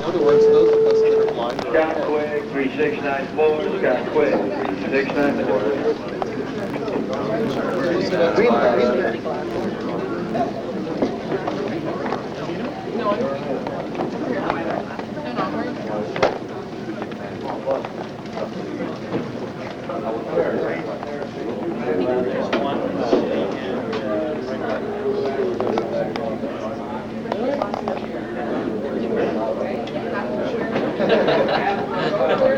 other words, those of us that are blind are Scott Quick, 3694, Scott Quick, 3694.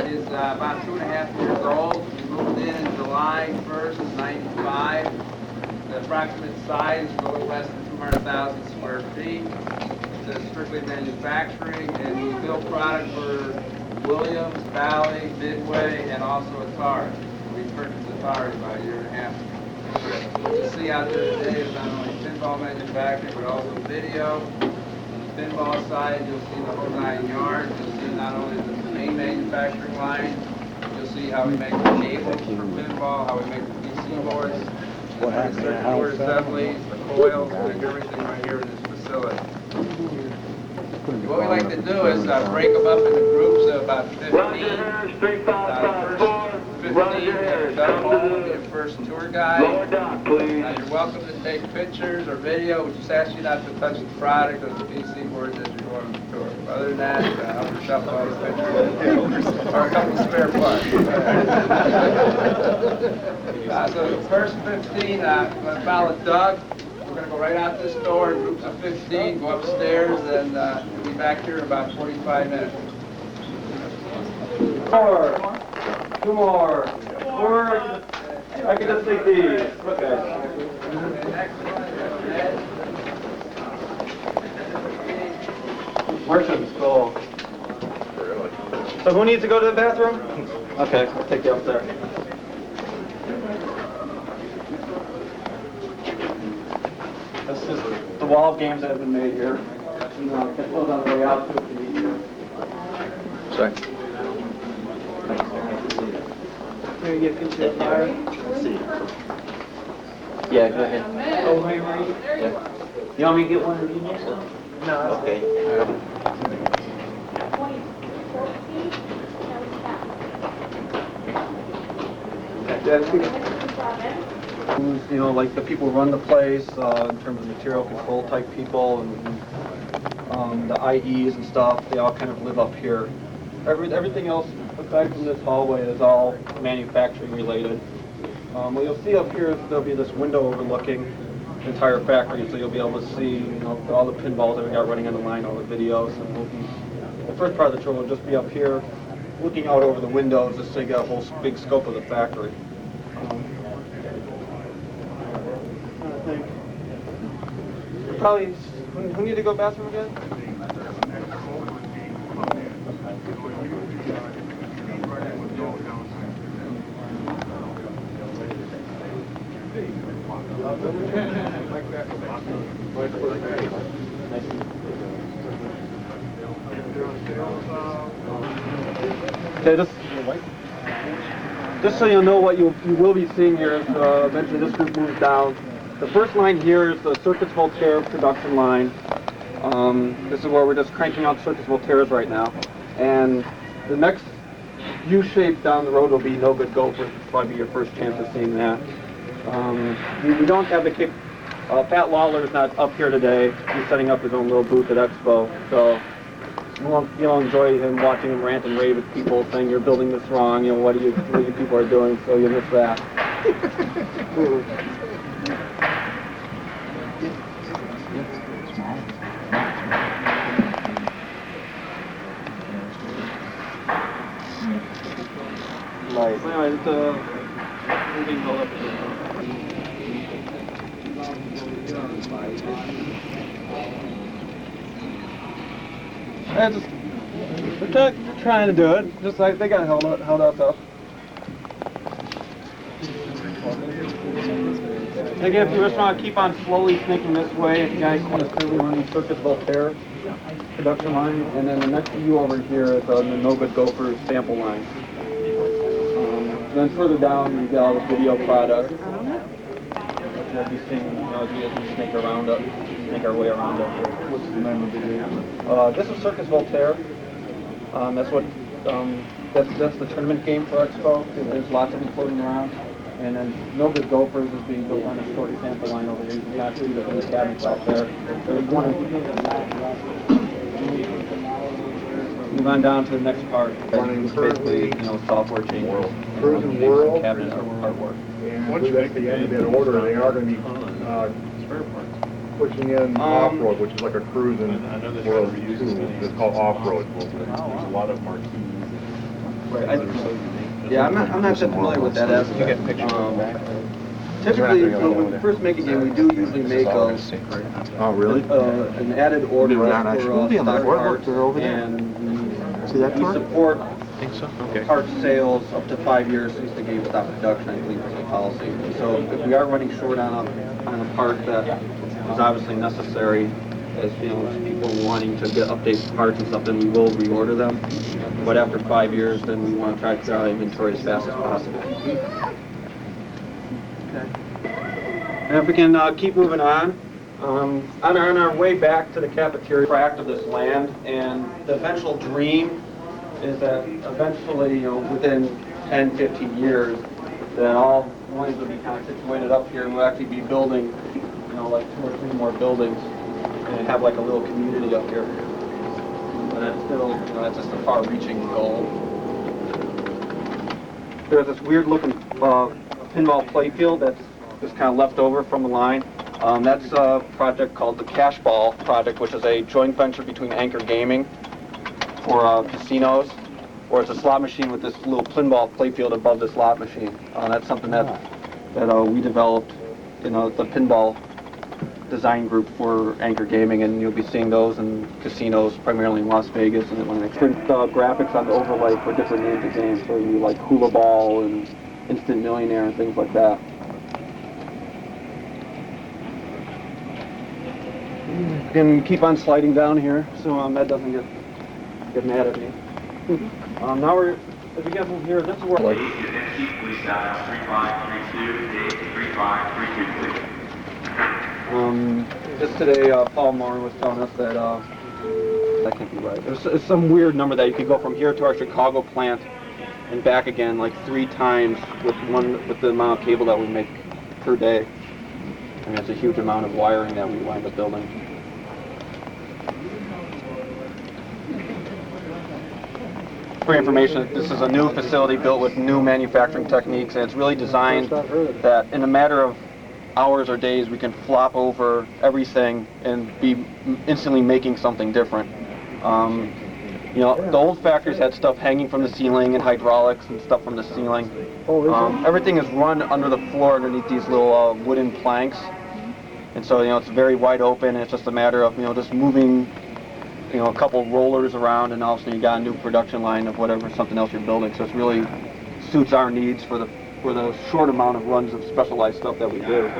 Is about 2.5 years old. We moved in July 1st, 95. The approximate size is a little less than 200,000 square feet. It's a strictly manufacturing, and we build product for Williams, Valley, Midway, and also Atari. We purchased Atari about 1.5 years ago. What you see out there today is not only pinball manufacturing, but also video. On the pinball side, you'll see the whole 9 yards. You'll see not only the main manufacturing line, you'll see how we make the cables for pinball, how we make the PC boards, the circuit board assemblies, the coils, we make everything right here in this facility. What we like to do is break them up into groups of about 15. Come home, get first tour guide. You're welcome to take pictures or video. We just ask you not to touch the product or the PC boards as you're going on the tour. Other than that, help yourself to all the pictures or a couple spare parts. So the first 15, I'm going to follow Doug. We're going to go right out this door in groups of 15, go upstairs, and we'll be back here in about 45 minutes. 4, 2 more, 4, I can just take these, okay. Merchant school. So who needs to go to the bathroom? Okay, I'll take you up there. This is the wall of games that have been made here. And can close on the way out too if you need to. Sorry. Here, you can see fire. Yeah, go ahead. Oh, hey, Marie. Yeah. You want me to get one of these next time? No. Okay. You know, like the people who run the place, in terms of material control type people, and the IEs and stuff, they all kind of live up here. Everything else, aside from this hallway, is all manufacturing related. What you'll see up here is there'll be this window overlooking the entire factory, so you'll be able to see, you know, all the pinballs that we got running on the line, all the videos, and the first part of the tour will just be up here, looking out over the windows, just so you get a whole big scope of the factory. I think probably. Who need to go bathroom again? Okay, just so you'll know what you will be seeing here, eventually this group moves down. The first line here is the Circuits Voltaire production line. This is where we're just cranking out Circuits Voltaires right now. And the next U-shape down the road will be No Good Gopher. Probably be your first chance of seeing that. We don't have the Pat Lawler's not up here today. He's setting up his own little booth at Expo. So you'll enjoy him watching him rant and rave at people saying you're building this wrong, you know, what you people are doing, so you'll miss that. Right. Anyway, it's moving all up here. They're trying to do it, just like they got held up though. Again, if you just want to keep on slowly sneaking this way, if you guys want to clearly run Circuits Voltaire production line, and then the next view over here is the No Good Gopher sample line. Then further down, you get all the video product. We'll be seeing, as we snake our way around up here. What's the name of the video? This is Circuits Voltaire. That's what that's the tournament game for Expo. There's lots of them floating around. And then No Good Gophers is being built on a shorty sample line over here. You can not see the cabinets out there. There's one. Move on down to the next part. It's basically, software changes. Cruising World. Cabinet artwork. And at the end of that order, they are going to be pushing in off-road, which is like a cruising world too. It's called off-road. There's a lot of marquees. Yeah, I'm not that familiar with that aspect. You get pictures of that. Typically, when we first make a game, we do usually make Oh, really? an added order They're not for actually on the stock board. parts, They're over there. and See that we part? support I think so. Okay. part sales up to 5 years since the game stopped production, I believe is the policy. So if we are running short on a part that is obviously necessary, as people wanting to get updated parts and stuff, then we will reorder them. But after 5 years, then we want to try to clear our inventory as fast as possible. And if we can keep moving on our way back to the cafeteria, tract of this land, and the eventual dream is that eventually, within 10, 15 years, that all lines will be kind of situated up here, and we'll actually be building, like 2 or 3 more buildings, and have like a little community up here. But that's still, that's just a far-reaching goal. There's this weird-looking pinball playfield that's just kind of left over from the line. That's a project called the Cash Ball Project, which is a joint venture between Anchor Gaming for casinos, or it's a slot machine with this little pinball playfield above the slot machine. That's something that we developed, the pinball design group for Anchor Gaming, and you'll be seeing those in casinos, primarily in Las Vegas, and when they print graphics on the overlay for different names of games, so you like Hula Ball and Instant Millionaire and things like that. Can keep on sliding down here, so Ed doesn't get mad at me. Now as we get over here, this is where. We stop 3532, 3532, please. Just today, Paul Moore was telling us that that can't be right. There's some weird number that you could go from here to our Chicago plant and back again like 3 times with the amount of cable that we make per day. I mean, it's a huge amount of wiring that we wind up building. For information, this is a new facility built with new manufacturing techniques, and it's really designed that in a matter of hours or days we can flop over everything and be instantly making something different. The old factories had stuff hanging from the ceiling and hydraulics and stuff from the ceiling. Everything is run under the floor underneath these little wooden planks, and so it's very wide open, and it's just a matter of just moving a couple rollers around, and all of a sudden you got a new production line of something else you're building. So it really suits our needs for the short amount of runs of specialized stuff that we do.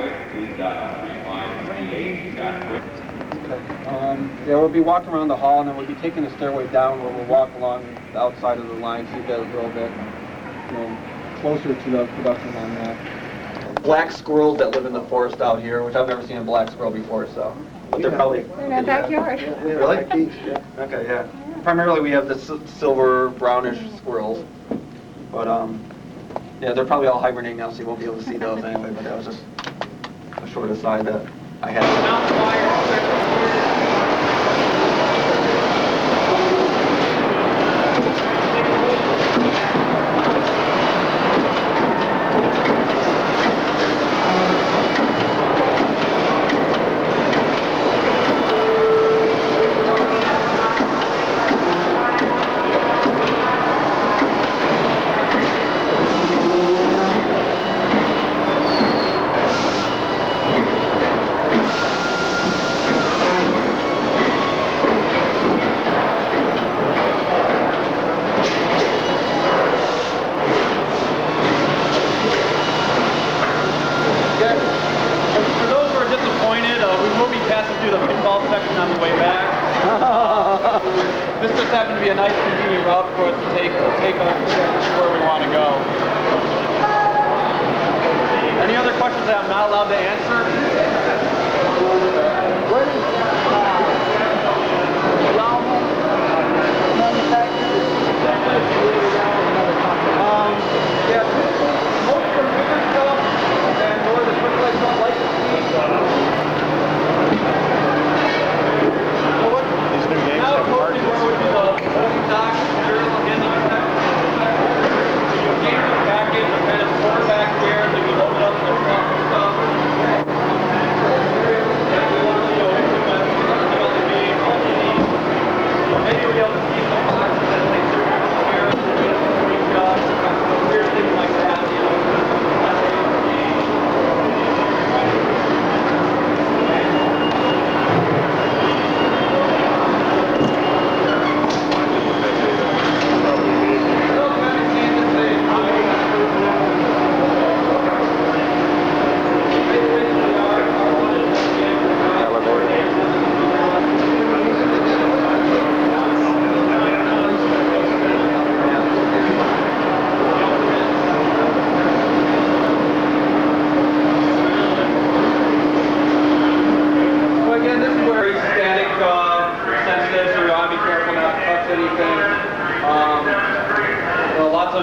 We'll be walking around the hall, and then we'll be taking the stairway down, where we'll walk along the outside of the line, so you get a little bit closer to the production line there. Black squirrels that live in the forest out here, which I've never seen a black squirrel before, so. But they're probably... In our backyard. Really? Okay, yeah. Primarily we have the silver, brownish squirrels. But, they're probably all hibernating now, so you won't be able to see those anyway, but that was just a short aside that I had. This just happened to be a nice convenient route for us to take us to where we want to go. Any other questions that I'm not allowed to answer? What is manufactured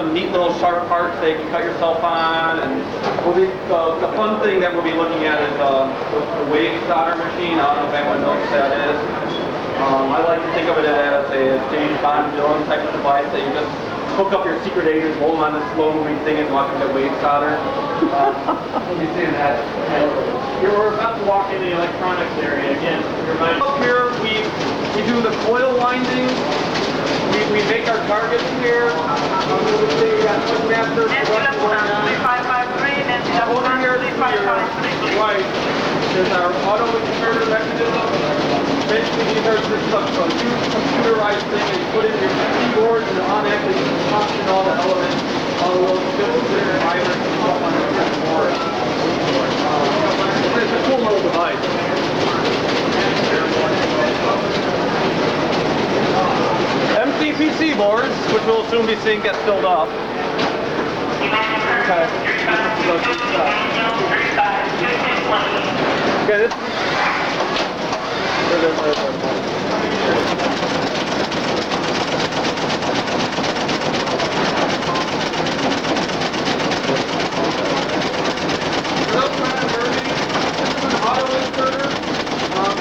of neat little sharp parts that you can cut yourself on, and the fun thing that we'll be looking at is the wave solder machine. I don't know if anyone knows what that is. I like to think of it as a James Bond villain type of device that you just hook up your secret agents, hold them on this slow-moving thing, and watch them get wave solder. We'll be seeing that. You're about to walk into the electronics area again. Up here, we do the coil winding. We make our targets here. We got Master production going on. Over here to your right, there's our auto inverter mechanism. Basically, these are just a huge computerized thing that you put in your keyboard and on it, and you function all the elements, all the little different drivers and stuff on the board. It's a cool little device. MCPC boards, which we'll soon be seeing get filled up. Okay. Okay, this.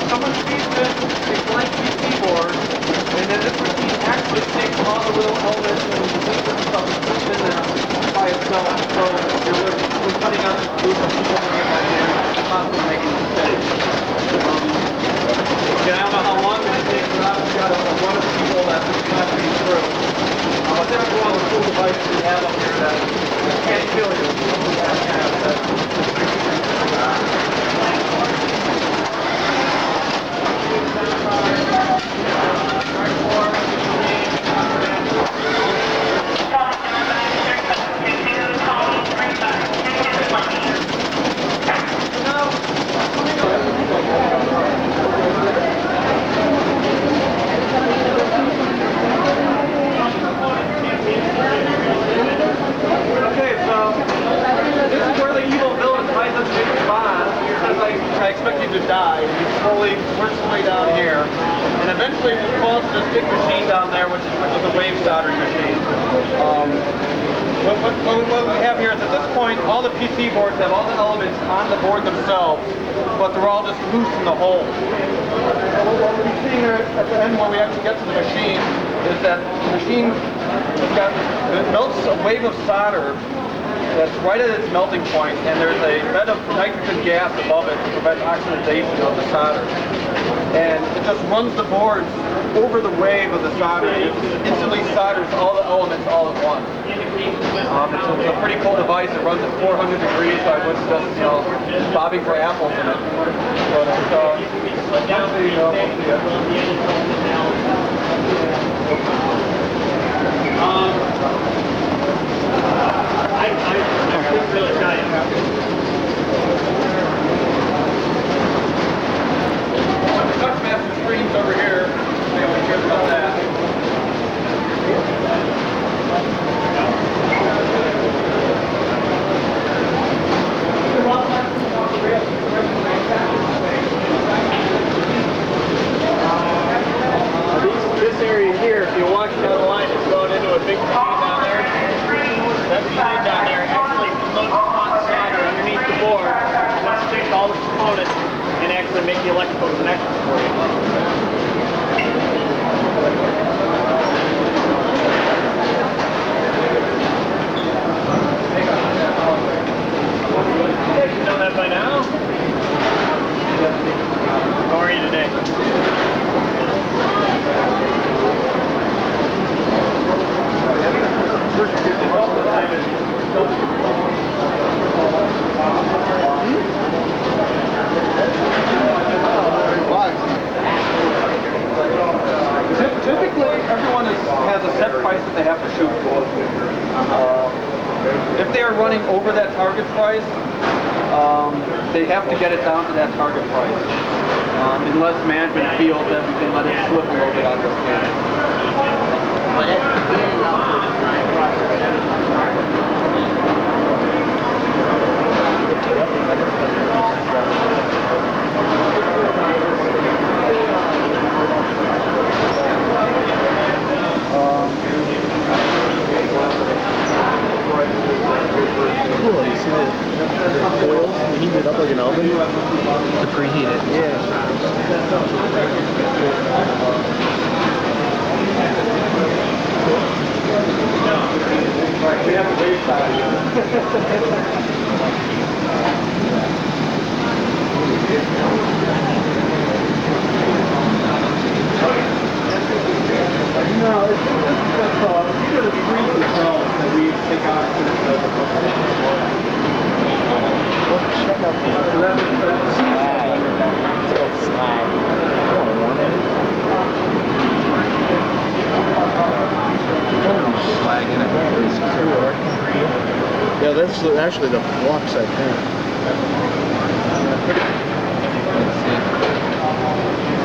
Someone feeds in a blank PC board, and then this machine actually takes all the little elements and delete and stuff and puts it in there by itself. So we're cutting out the group of people that get back in, possibly making mistakes. Again, I don't know how long this takes, but I've got a run of people that this is not being through. But that's one of the cool devices we have up here that can't kill you. Okay, so this is where the evil villain finds us James Bond. I expect you to die. He slowly works his way down here, and eventually we'll call to this big machine down there, which is a wave soldering machine. What we have here is at this point, all the PC boards have all the elements on the board themselves, but they're all just loose in the hole. So what we'll be seeing here at the end when we actually get to the machine is that the machine it melts a wave of solder that's right at its melting point, and there's a bed of nitrogen gas above it to prevent oxidization of the solder. And it just runs the boards over the wave of the solder. It instantly solders all the elements all at once. It's a pretty cool device. It runs at 400 degrees, so I wouldn't just, bobbing for apples in it. But I couldn't really tell you. the Touch Master screen's over here. Anybody cares about that? This area here, if you watch down the line, it's going into a big machine down there. That machine down there actually floats hot solder underneath the board, which sticks all the components and actually make the electrical connections for you. You know that by now? How are you today? Typically, everyone has a set price that they have to shoot for. If they are running over that target price, they have to get it down to that target price. Unless management feels that we can let it slip a little bit on this game. No, it's these are the three controls that we take out to the check out Yeah, that's actually the flux, I think.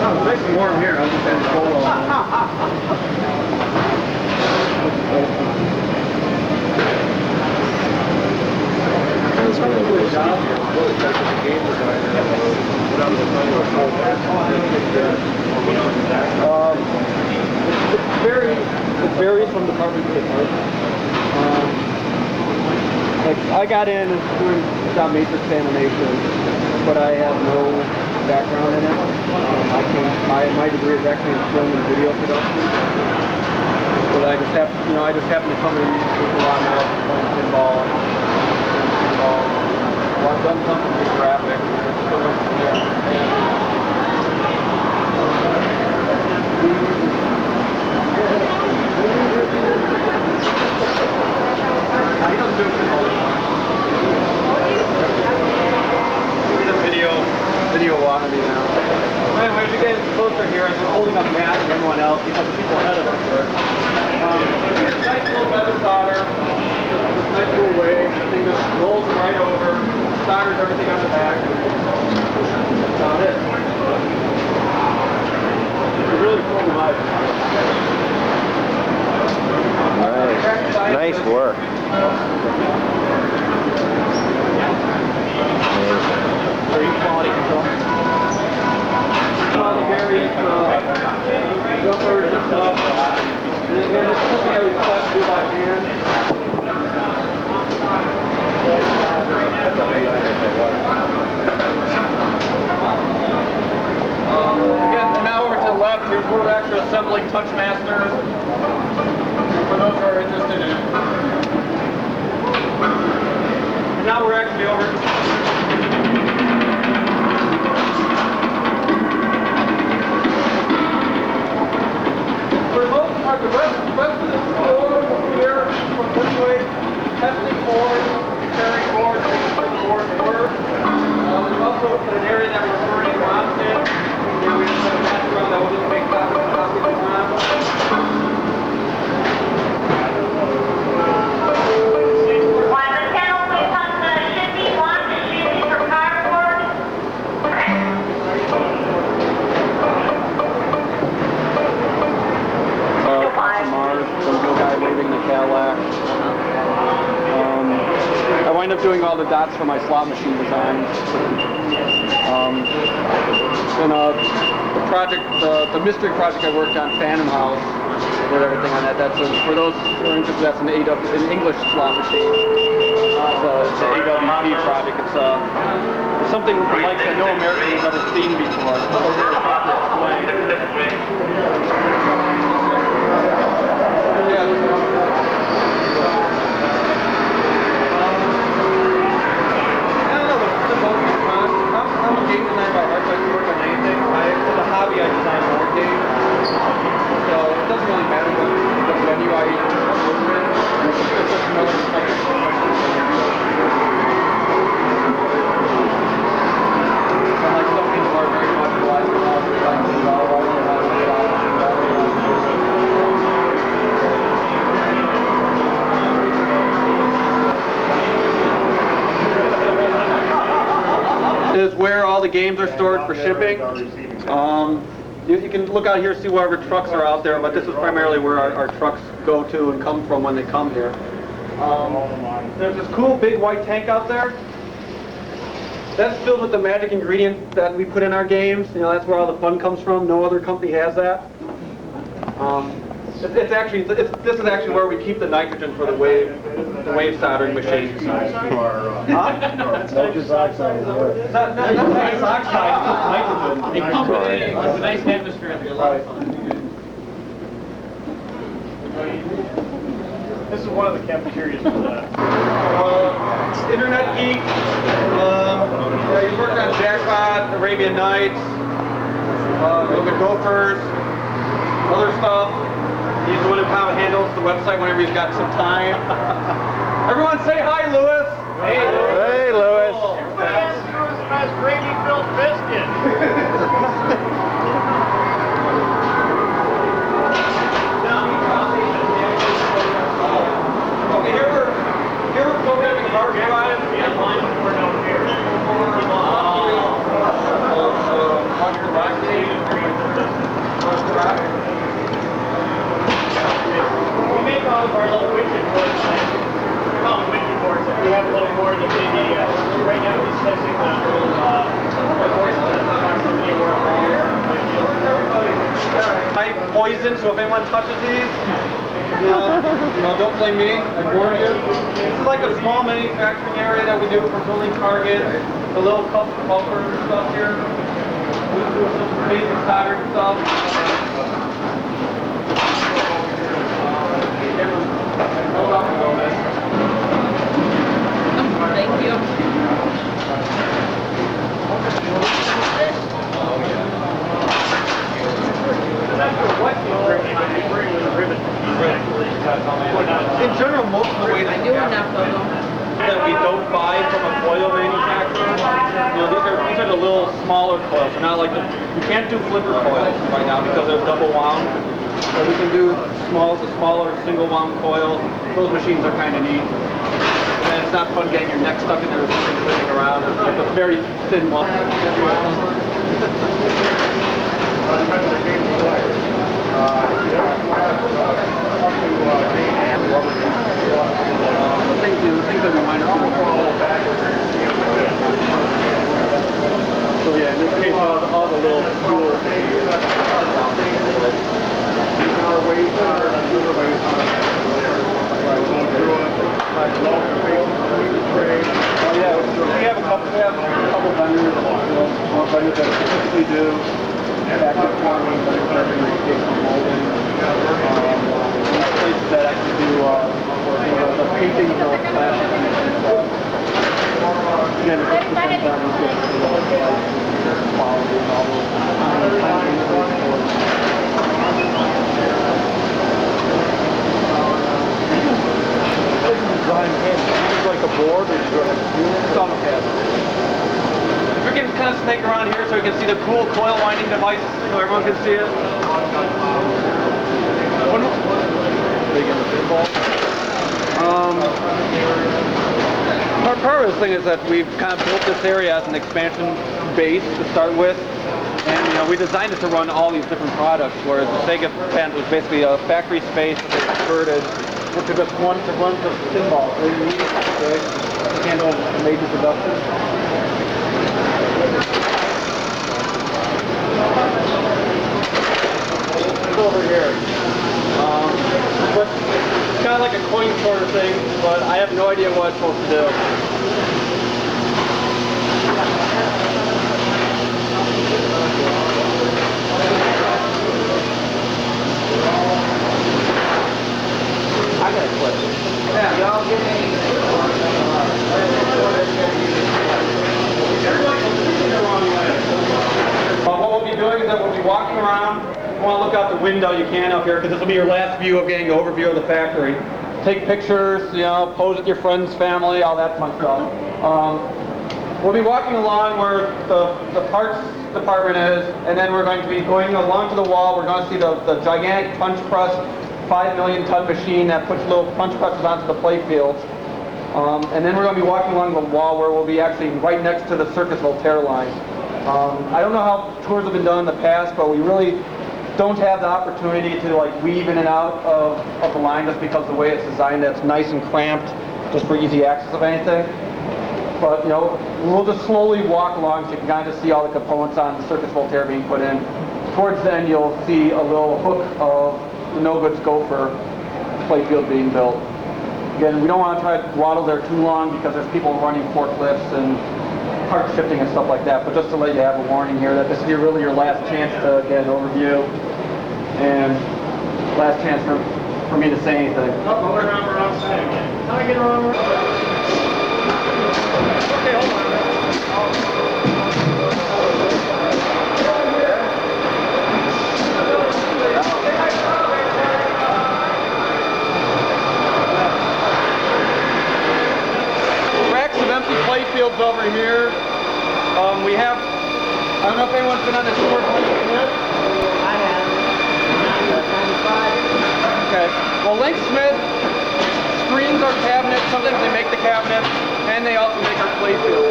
Oh, it's nice and warm here. I'll just add the polo. It varies from department to department. Like I got in doing job matrix animation, but I have no background in it. My degree is actually in film and video production. But I just happen to come in with a lot of playing pinball. Well, I've done something with graphics. He doesn't do it all the time. He's a video wannabe now. Anyway, as you get closer here, I'm holding up Matt and everyone else because the people ahead of us were. Nice little feather solder. Nice little way. The thing just rolls right over. Solders everything on the back. That's about it. It's a really cool device. Nice work. Very quality control. All the various jumpers and stuff. And again, it's something I would have to do by hand. Again, now over to the left, here's where we're actually assembling Touchmasters. For those who are interested in it. And now we're actually over. For the most part, the rest of the floor here from this way, testing boards, preparing boards, making boards work. There's also an area that we're burning rocks in. Here we have a background that will just make copies of the rocks. I wind up doing all the dots for my slot machine designs. And the project, the mystery project I worked on, Phantom House, I did everything on that. That's for those who are interested, that's an English slot machine. It's an AWP project. It's something the likes that no American has ever seen before. I'm a game designer by heart, so I can work on anything. For the hobby, I design board games. So it doesn't really matter what venue I work in. It's just another type of like some people are very much alive with how they like to draw, or how to draw. Is where all the games are stored for shipping. You can look out here and see whatever trucks are out there, but this is primarily where our trucks go to and come from when they come here. There's this cool big white tank out there. That's filled with the magic ingredient that we put in our games. You know, that's where all the fun comes from. No other company has that. This is actually where we keep the nitrogen for the wave soldering machines. Nitrous oxide is what? Not nitrous oxide, it's nitrogen. It comes with it. It's a nice atmosphere. It'll be a lot of fun. This is one of the cafeterias for that. Internet Geek. He's working on Jackpot, Arabian Nights, Golden Gophers, other stuff. He's the one who kind of handles the website whenever he's got some time. Everyone say hi, Louis. Hey, Hey, Louis. everybody has to do is a nice gravy-filled biscuit. Okay, here we're programming hard drive. Yeah, line before down here. We make all of our little widget boards. We call them widget boards. We have a little more than the right now he's testing the boards that approximately where Type poison, so if anyone touches these, don't blame me. I warned you. This is like a small manufacturing area that we do for building targets, the little custom bumpers and stuff here. We do some basic soldering stuff. Thank you. In general, most of the ways I do enough of them. that we don't buy from a coil manufacturer, these are the little smaller coils. They're not like you can't do flipper coils right now because they're double wound. So we can do the smaller single wound coils. Those machines are kind of neat. And it's not fun getting your neck stuck in there with something flipping around. It's like a very thin one. The things that we might not know. So yeah, in this case, all the little tools. Oh yeah, we have a couple vendors that typically do active farming, but it's not really custom molding. Places that actually do the painting of plastic and stuff. Again, it just depends on the quality and all those Like a board or it's on the pad. We can kind of snake around here so we can see the cool coil winding device so everyone can see it. big in the pinball. Part of this thing is that we've kind of built this area as an expansion base to start with. And we designed it to run all these different products, whereas the Sega plant was basically a factory space that they converted into just one to run the pinball. So you need to handle the major production. It's over here. But it's kind of like a coin sort of thing, but I have no idea what it's supposed to do. I got a question. Yeah, y'all get what we'll be doing is that we'll be walking around. If you want to look out the window, you can up here, because this will be your last view of getting an overview of the factory. Take pictures, pose with your friends, family, all that fun stuff. We'll be walking along where the parts department is, and then we're going to be going along to the wall. We're going to see the gigantic punch press, 5 million ton machine that puts little punch presses onto the play fields. And then we're going to be walking along the wall where we'll be actually right next to the Circus Voltaire line. I don't know how tours have been done in the past, but we really don't have the opportunity to weave in and out of the line just because the way it's designed, that's nice and cramped just for easy access of anything. But we'll just slowly walk along so you can kind of see all the components on the Circus Voltaire being put in. Towards the end you'll see a little hook of the No Goods Gopher playfield being built. Again, we don't want to try to waddle there too long because there's people running forklifts and cart shifting and stuff like that, but just to let you have a warning here that this is really your last chance to get an overview and last chance for for me to say anything. Oh, we're outside again. How do I get around? Okay, hold on. Racks of empty play fields over here. We have, I don't know if anyone's been on the tour of Link Smith. I have. Okay. Well, Link Smith screens our cabinets. Sometimes they make the cabinets, and they also make our play fields.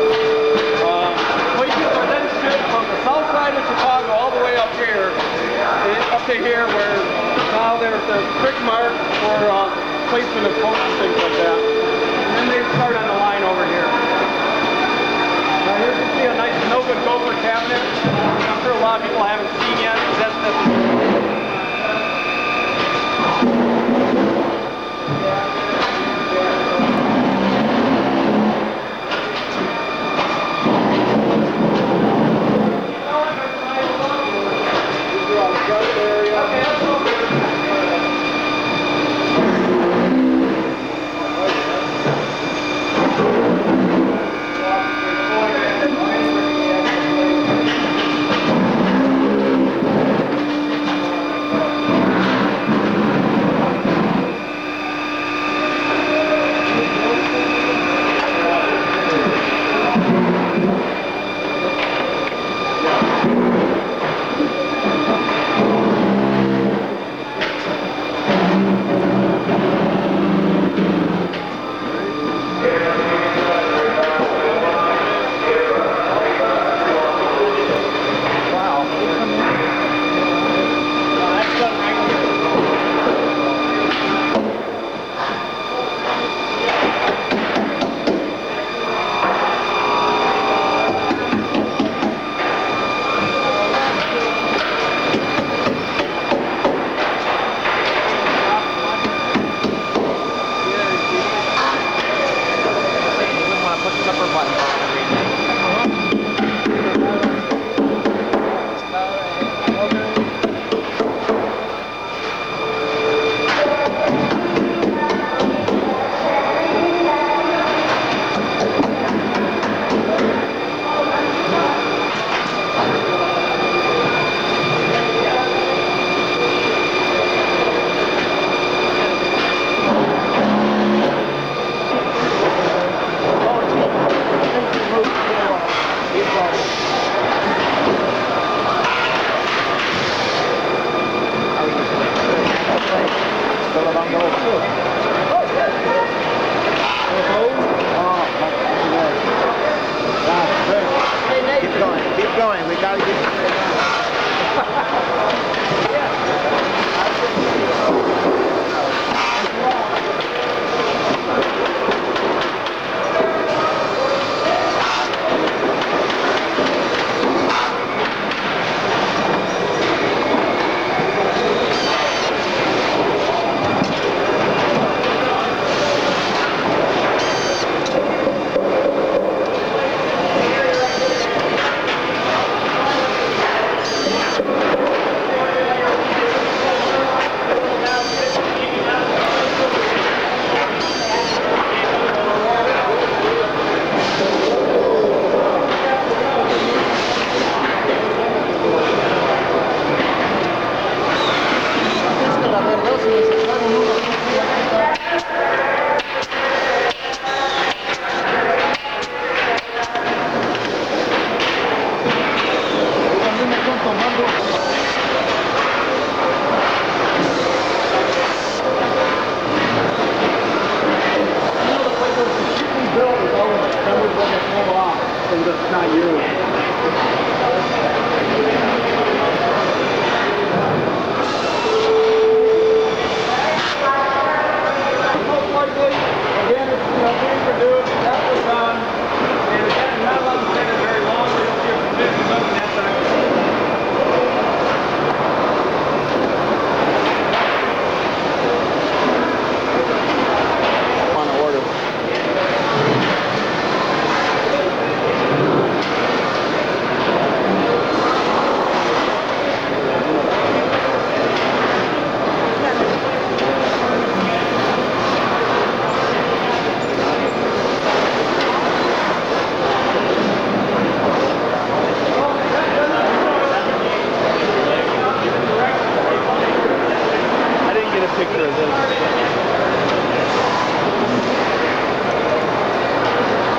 Play fields are then shipped from the south side of Chicago all the way up here, up to here, where now they're prick marked for placement of posts and things like that. And then they start on the line over here. Now here you can see a nice no-good gopher cabinet. I'm sure a lot of people haven't seen yet. That's Keep going. We gotta get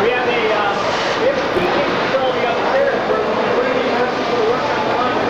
We have a teaching facility upstairs where we're going to have people to work on the line.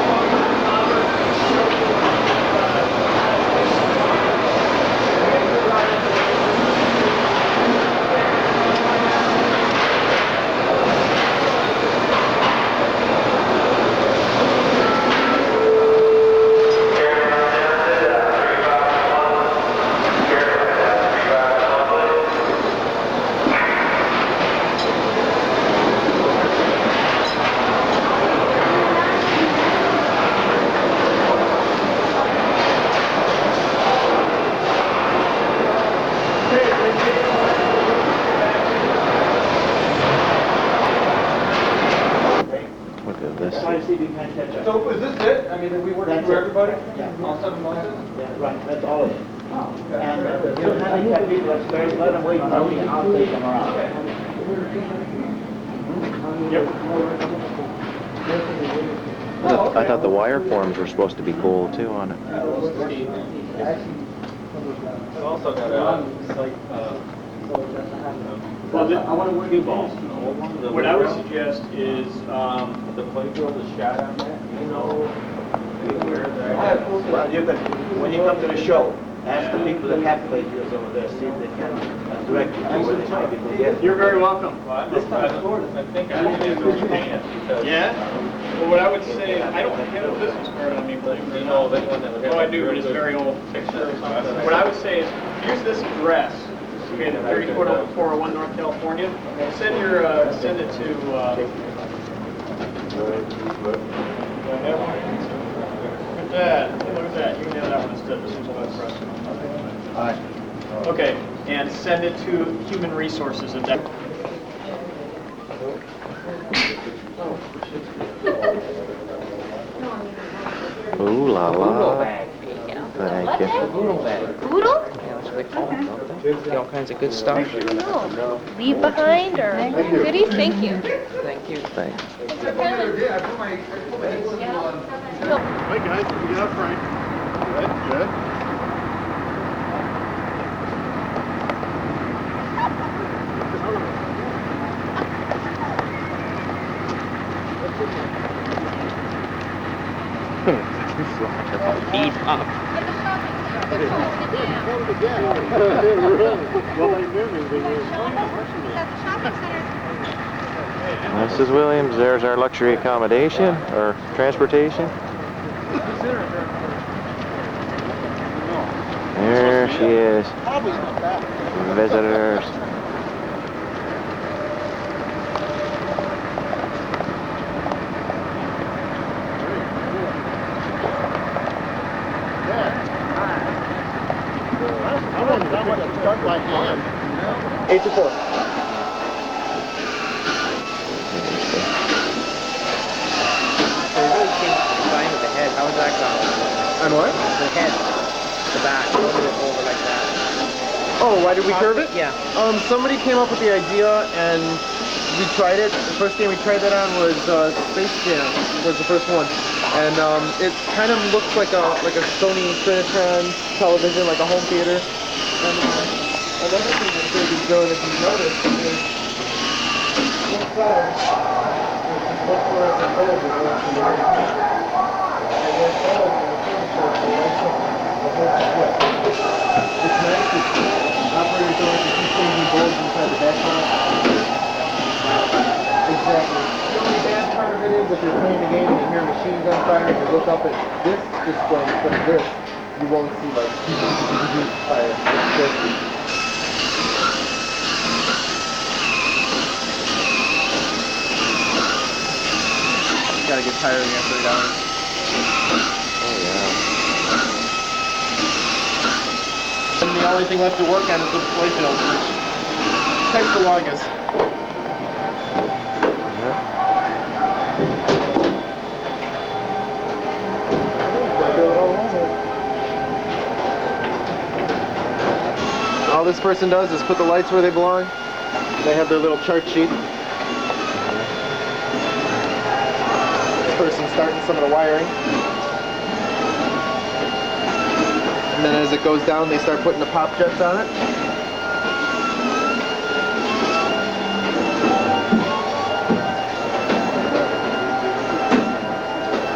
Look at this. Try to see if you can catch up. So is this it? I mean, did we work That's through it. everybody? Yeah. All 7 buses? Yeah, right, that's all of it. Oh, okay. And if you handicap people upstairs, let them wait for me and I'll take them around. I thought the wire forms were supposed to be cool too on it. Also got a well, Pinball. What I would suggest is the playfield is shot on that. You know where that. Well, you can, when you come to the show, ask the people that have playfields over there, see if they can direct you to where they might be able to get. You're very welcome. I think I understand because. Yeah? Well, what I would say, I don't have a business card on me, but You know, they want to. oh, I do, but it's a very old picture. What I would say is, use this address, okay, the 3401 North California. Send it to, look at that, look at that, you can have that one instead, this one's less press. All right. Okay, and send it to Human Resources at that. Ooh la la. Thank you. Thank you. Poodle? Yeah, that's what they call them, don't they? Get all kinds of good stuff. No. Leave behind or goodies? Thank you. Thank you. Thanks. Hey guys, you get up, Frank. Good, good. Beat up. Mrs. Williams, there's our luxury accommodation or transportation. There she is. Visitors. By hand. 8 to 4. Fine with the head. How is that going? And what? The head, the back, over like that. Oh, why did we curve it? Yeah. Somebody came up with the idea and we tried it. The first game we tried that on was Space Jam was the first one. And it kind of looks like a Sony Trinitron television, like a home theater. And another thing that they've been doing, if you notice, is one side is one fluorescent bulb is going to the right. And then all of the furniture is the whole split. It's nice that operators don't have to keep changing bulbs inside the background. Exactly. The only bad part of it is if you're playing the game and you hear machines on fire and you look up at this display instead of this, you won't see like fire. It's just gotta get tiring after 8 hours. Oh yeah. And the only thing left to work on is the playfield, which takes the longest. All this person does is put the lights where they belong. They have their little chart sheet. This person's starting some of the wiring. And then as it goes down, they start putting the pop jets on it.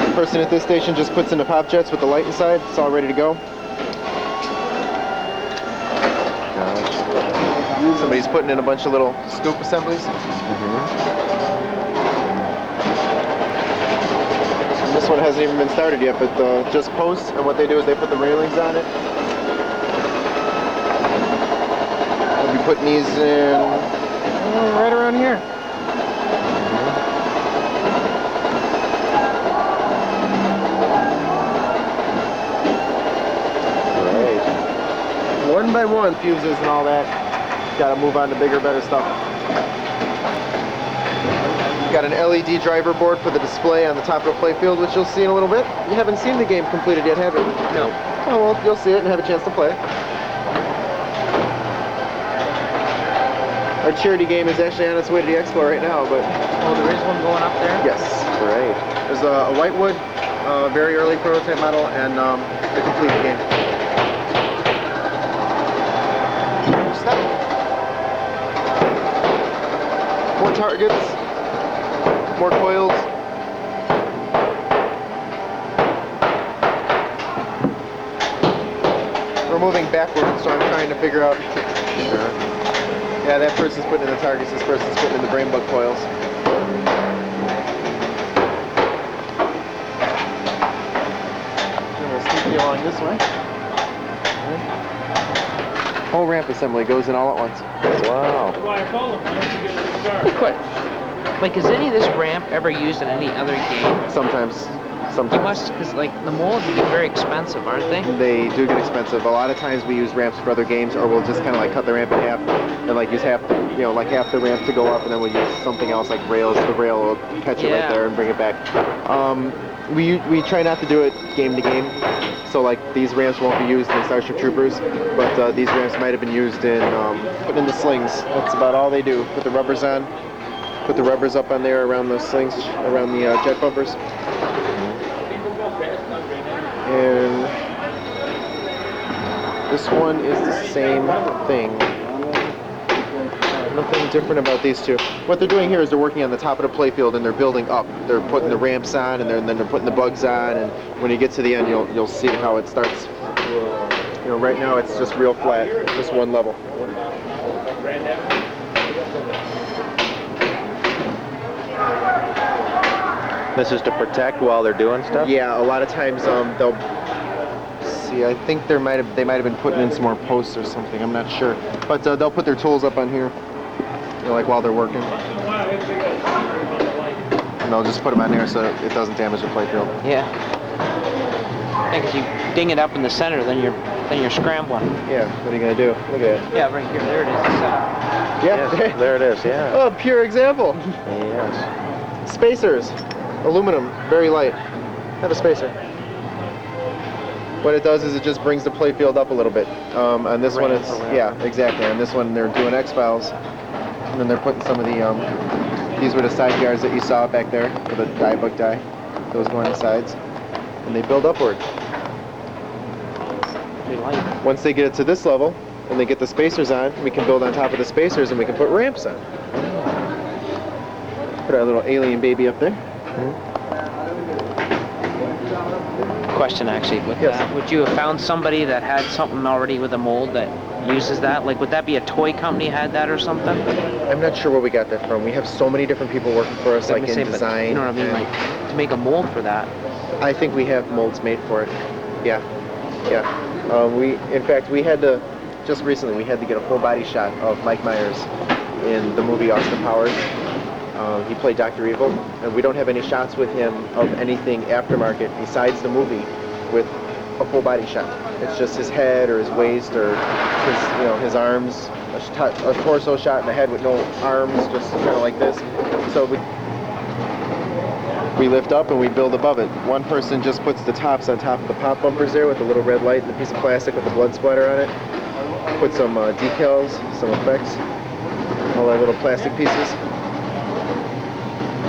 The person at this station just puts in the pop jets with the light inside. It's all ready to go. Somebody's putting in a bunch of little scoop assemblies. And this one hasn't even been started yet, but just posts, and what they do is they put the railings on it. We'll be putting these in right around here. Right. One by one, fuses and all that. Got to move on to bigger, better stuff. Got an LED driver board for the display on the top of the playfield, which you'll see in a little bit. You haven't seen the game completed yet, have you? No. Oh, well, you'll see it and have a chance to play. Our charity game is actually on its way to the Expo right now, but... Oh, there is one going up there? Yes. Great. There's a Whitewood, very early prototype model, and the complete game. Stop. More targets. More coils. We're moving backwards, so I'm trying to figure out. Yeah, that person's putting in the targets, this person's putting in the brain bug coils. And we'll sneak you along this way. Whole ramp assembly goes in all at once. Wow. That's why I told him, why don't you get a new car? Quick. Like, is any of this ramp ever used in any other game? Sometimes. You must, because like the molds get very expensive, aren't they? They do get expensive. A lot of times we use ramps for other games, or we'll just kind of like cut the ramp in half and like use half, you know, like half the ramp to go up, and then we'll use something else like rails. The rail will catch it right there and bring it back. We try not to do it game to game. So like these ramps won't be used in Starship Troopers, but these ramps might have been used in putting in the slings. That's about all they do. Put the rubbers on. Put the rubbers up on there around those slings, around the jet bumpers. And this one is the same thing. Nothing different about these two. What they're doing here is they're working on the top of the playfield and they're building up. They're putting the ramps on and then they're putting the bugs on, and when you get to the end you'll see how it starts. You know, right now it's just real flat, just one level. This is to protect while they're doing stuff? Yeah, a lot of times they'll see. I think they might have been putting in some more posts or something. I'm not sure, but they'll put their tools up on here, you know, like while they're working, and they'll just put them on there so it doesn't damage the playfield. Yeah. Yeah, because you ding it up in the center, then you're scrambling. Yeah. What are you gonna do? Look at it. Yeah, right here. There it is. Yeah. Yes, there it is. Yeah. Oh, pure example. Yes. Spacers. Aluminum, very light. Have a spacer. What it does is it just brings the playfield up a little bit. On this one, it's exactly. On this one, they're doing X-Files, and then they're putting some of the these were the side guards that you saw back there for the die book die. Those go on the sides, and they build upward. Once they get it to this level, and they get the spacers on, we can build on top of the spacers, and we can put ramps on. Put our little alien baby up there. Question actually, would you have found somebody that had something already with a mold that uses that? Like, would that be a toy company had that or something? I'm not sure where we got that from. We have so many different people working for us, like in design. You know what I mean? Like, to make a mold for that. I think we have molds made for it. Yeah. In fact, we had to, just recently, we had to get a full body shot of Mike Myers in the movie Austin Powers. He played Dr. Evil, and we don't have any shots with him of anything aftermarket besides the movie with a full body shot. It's just his head or his waist or his arms, a torso shot in the head with no arms, just kind of like this. So we lift up and we build above it. One person just puts the tops on top of the pop bumpers there with a little red light and a piece of plastic with a blood splatter on it. Put some decals, some effects, all our little plastic pieces.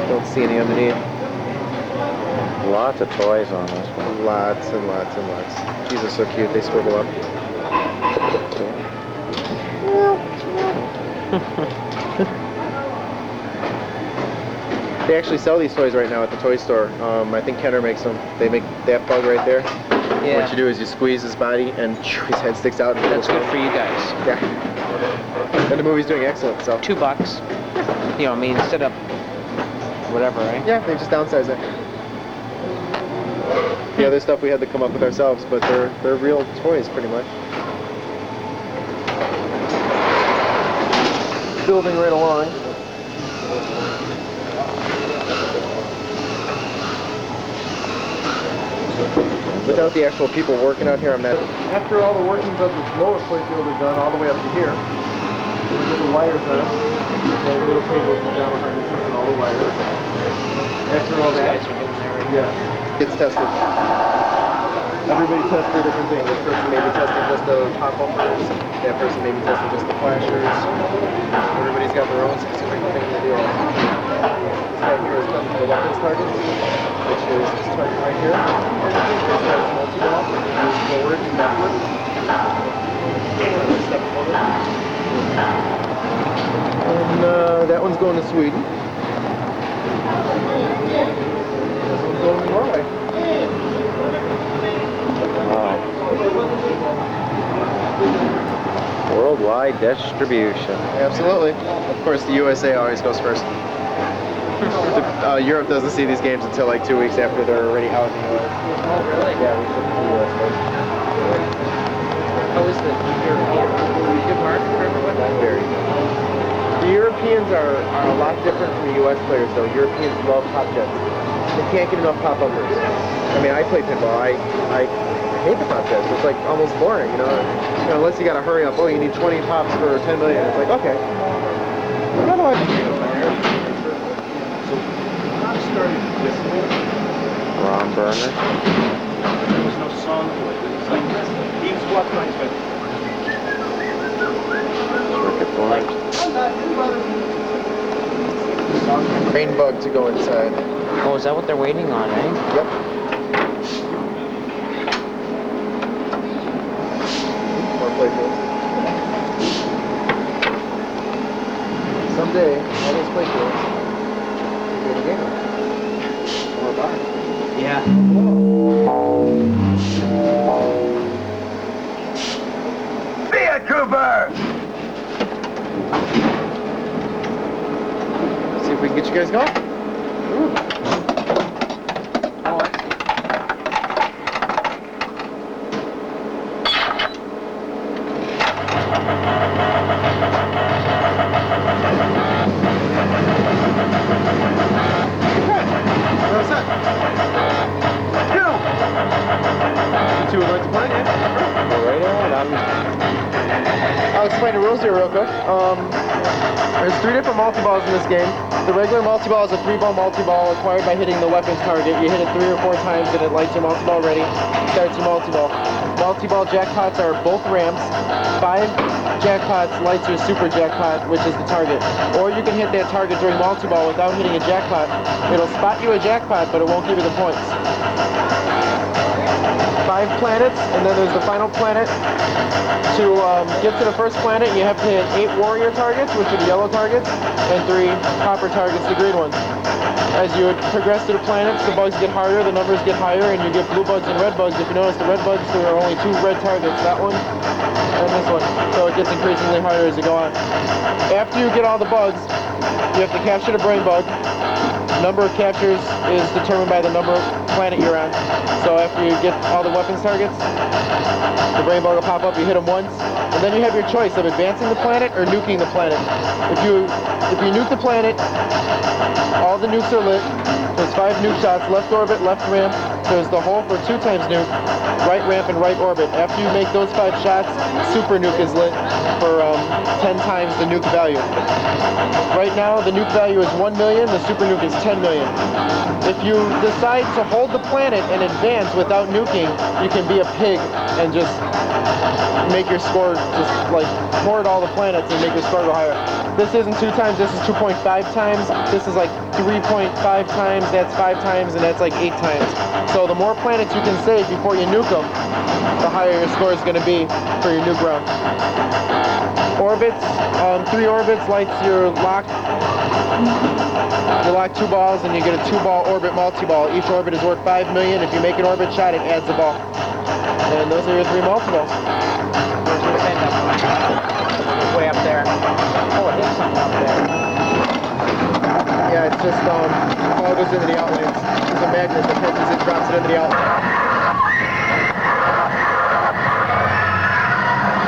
Don't see any underneath. Lots of toys on this one. Lots and lots and lots. These are so cute. They swivel up. They actually sell these toys right now at the toy store. I think Kenner makes them. They make that bug right there. Yeah. What you do is you squeeze his body and his head sticks out. And That's good for you guys. Yeah. And the movie's doing excellent, so. $2. You know, I mean, instead of whatever, right? Yeah, they just downsize it. The other stuff we had to come up with ourselves, but they're real toys pretty much. Building right along. Without the actual people working out here, I'm not. After all the workings of this lower play field are done, all the way up to here, we get the wires on. The little cables go down behind the truck and all the wires. After all that, gets tested. Everybody tests their different things. This person may be testing just the pop bumpers. That person may be testing just the flashers. Everybody's got their own specific thing to do. This guy here is testing the weapons targets, which is this target right here. This target's multi-ball. Move forward and backward. Step forward. And that one's going to Sweden. This one's going to Norway. Wow. Worldwide distribution. Absolutely. Of course, the USA always goes first. Europe doesn't see these games until like 2 weeks after they're already out in the US. Oh, really? Yeah, we ship to the US first. How is the European? Good market for everyone? Very. The Europeans are a lot different from the US players, though. Europeans love pop jets. They can't get enough pop bumpers. I mean, I play pinball. I hate the pop jets. It's like almost boring, you know, unless you gotta hurry up. Oh, you need 20 pops for 10 million. It's like, okay. Ron Burner. There was no song to it. It was like, he was what kind of Circuit board. Rain bug to go inside. Oh, is that what they're waiting on, eh? Yep. More playfields. Someday, all those playfields will be a game. Or a bar. Yeah. Be a Cooper! See if we can get you guys going. I'll explain the rules here real quick. There's 3 different multi-balls in this game. The regular multi-ball is a 3-ball multi-ball acquired by hitting the weapons target. You hit it 3 or 4 times and it lights your multi-ball ready. Starts your multi-ball. Multi-ball jackpots are both ramps. 5 jackpots lights your super jackpot, which is the target. Or you can hit that target during multi-ball without hitting a jackpot. It'll spot you a jackpot, but it won't give you the points. 5 planets, and then there's the final planet. To get to the first planet, you have to hit 8 warrior targets, which are the yellow targets, and 3 copper targets, the green ones. As you progress to the planets, the bugs get harder, the numbers get higher, and you get blue bugs and red bugs. If you notice, the red bugs, there are only 2 red targets, that one and this one. So it gets increasingly harder as you go on. After you get all the bugs, you have to capture the brain bug. Number of captures is determined by the number of planet you're on. So after you get all the weapons targets, the brain bug will pop up, you hit them once, and then you have your choice of advancing the planet or nuking the planet. If you nuke the planet, all the nukes are lit. There's 5 nuke shots, left orbit, left ramp. There's the hole for 2 times nuke, right ramp and right orbit. After you make those 5 shots, super nuke is lit. for 10 times the nuke value. Right now, the nuke value is 1 million, the super nuke is 10 million. If you decide to hold the planet and advance without nuking, you can be a pig and just make your score, just like hoard all the planets and make your score go higher. This isn't 2 times, this is 2.5 times, this is like 3.5 times, that's 5 times, and that's like 8 times. So the more planets you can save before you nuke them, the higher your score is going to be for your nuke round. Orbits, 3 orbits lights your lock. You lock 2 balls and you get a 2-ball orbit multi-ball. Each orbit is worth 5 million. If you make an orbit shot, it adds a ball. And those are your 3 multi-balls. Where's your end up? Way up there. Oh, it hit something up there. Yeah, it's just, all goes into the outlet. It's a magnet that catches it, drops it into the outlet.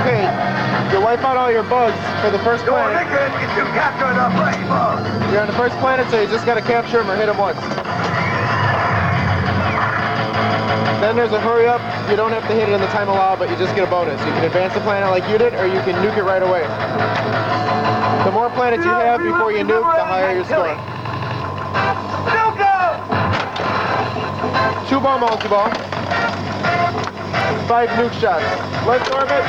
Okay, you wipe out all your bugs for the first planet. You're on the first planet, so you just gotta capture them or hit them once. Then there's a hurry up. You don't have to hit it in the time allowed, but you just get a bonus. You can advance the planet like you did, or you can nuke it right away. The more planets you have before you nuke, the higher your score. 2-ball multi-ball. 5 nuke shots. Left orbit.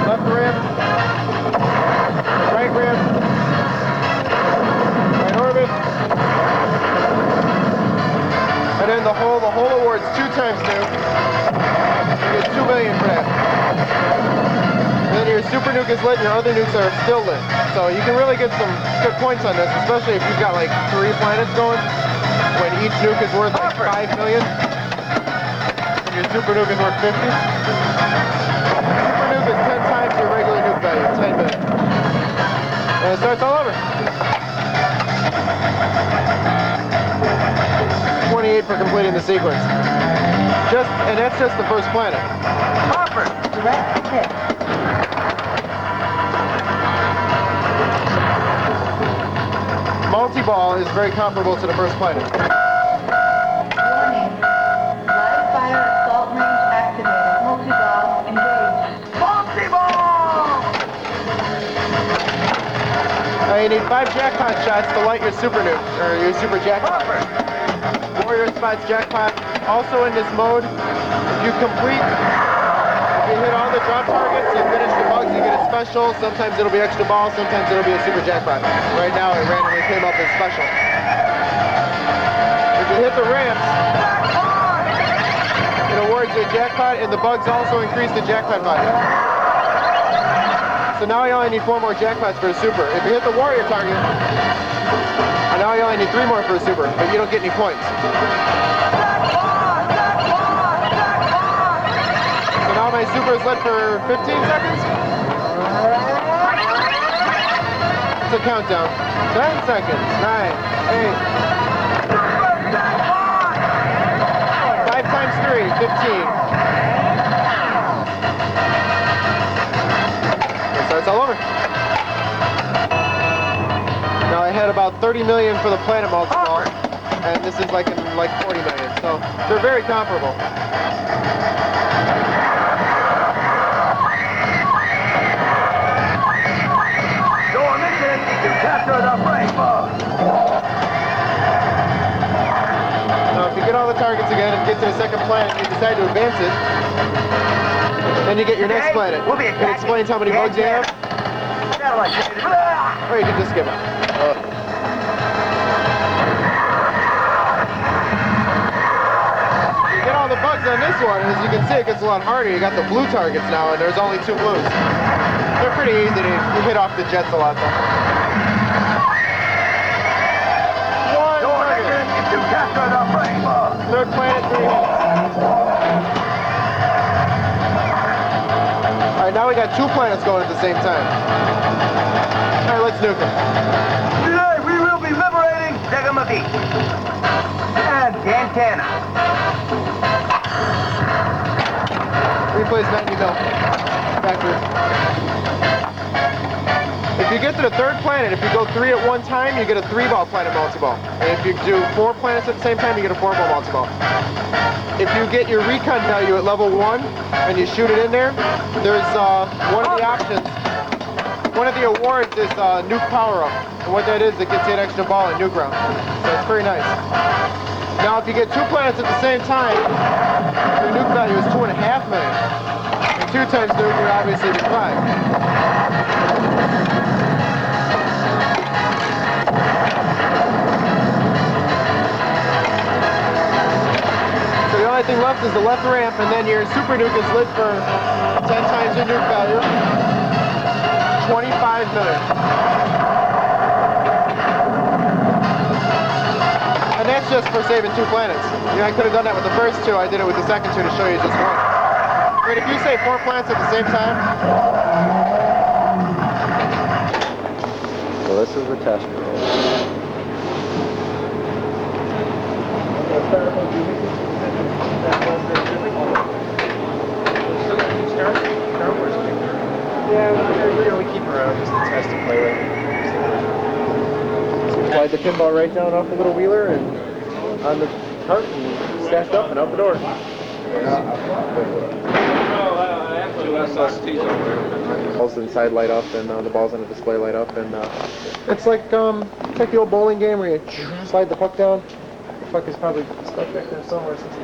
Left rim. Right rim. Right orbit. And then the whole award's 2 times nuke. You get 2 million for that. And then your super nuke is lit, your other nukes are still lit. So you can really get some good points on this, especially if you've got like 3 planets going, when each nuke is worth like 5 million. And your super nuke is worth 50. Super nuke is 10 times your regular nuke value, 10 million. And it starts all over. 28 for completing the sequence. And that's just the first planet. Harper, direct hit. Multi-ball is very comparable to the first planet. Warning. Live fire assault range activated. Multi-ball engaged. Now you need 5 jackpot shots to light your super nuke, or your super jackpot. Warrior spots jackpot. Also in this mode, if you hit all the drop targets, you finish the bugs, you get a special. Sometimes it'll be extra balls, sometimes it'll be a super jackpot. Right now it randomly came up as special. If you hit the ramps, it awards you a jackpot, and the bugs also increase the jackpot value. So now you only need 4 more jackpots for a super. If you hit the warrior target, and now you only need 3 more for a super, but you don't get any points. So now my super is lit for 15 seconds. It's a countdown. 10 seconds. 9, 8. 5 times 3, 15. So it's all over. Now I had about 30 million for the planet multi-ball, and this is like 40 million. So they're very comparable. Your mission is to capture the rainbow. Now if you get all the targets again and get to the second planet and you decide to advance it, then you get your next planet. It explains how many bugs you have. Or you can just skip it. You get all the bugs on this one, and as you can see, it gets a lot harder. You got the blue targets now, and there's only 2 blues. They're pretty easy to hit off the jets a lot, though. 1 target. To capture the rainbow. Third planet, 3 hits. Alright, now we got 2 planets going at the same time. Alright, let's nuke them. Today we will be liberating Degamati and Dantana. Replace 90 mil. Factory. If you get to the third planet, if you go 3 at one time, you get a 3-ball planet multi-ball. And if you do 4 planets at the same time, you get a 4-ball multi-ball. If you get your recon value at level 1 and you shoot it in there, there's one of the options. One of the awards is nuke power-up. And what that is, it gets you an extra ball in nuke round. So it's very nice. Now if you get 2 planets at the same time, your nuke value is 2.5 million. And 2 times nuke, you're obviously at 5. So the only thing left is the left ramp, and then your super nuke is lit for 10 times your nuke value. 25 million. And that's just for saving 2 planets. You know, I could have done that with the first 2. I did it with the second 2 to show you just 1. But if you save 4 planets at the same time. So this is the test roll. Yeah, we keep around just to test and play with. Slide the pinball right down off the little wheeler and on the cart and stacked up and out the door. Balls inside light up and the balls on the display light up, and it's like the old bowling game where you slide the puck down. The puck is probably stuck back there somewhere since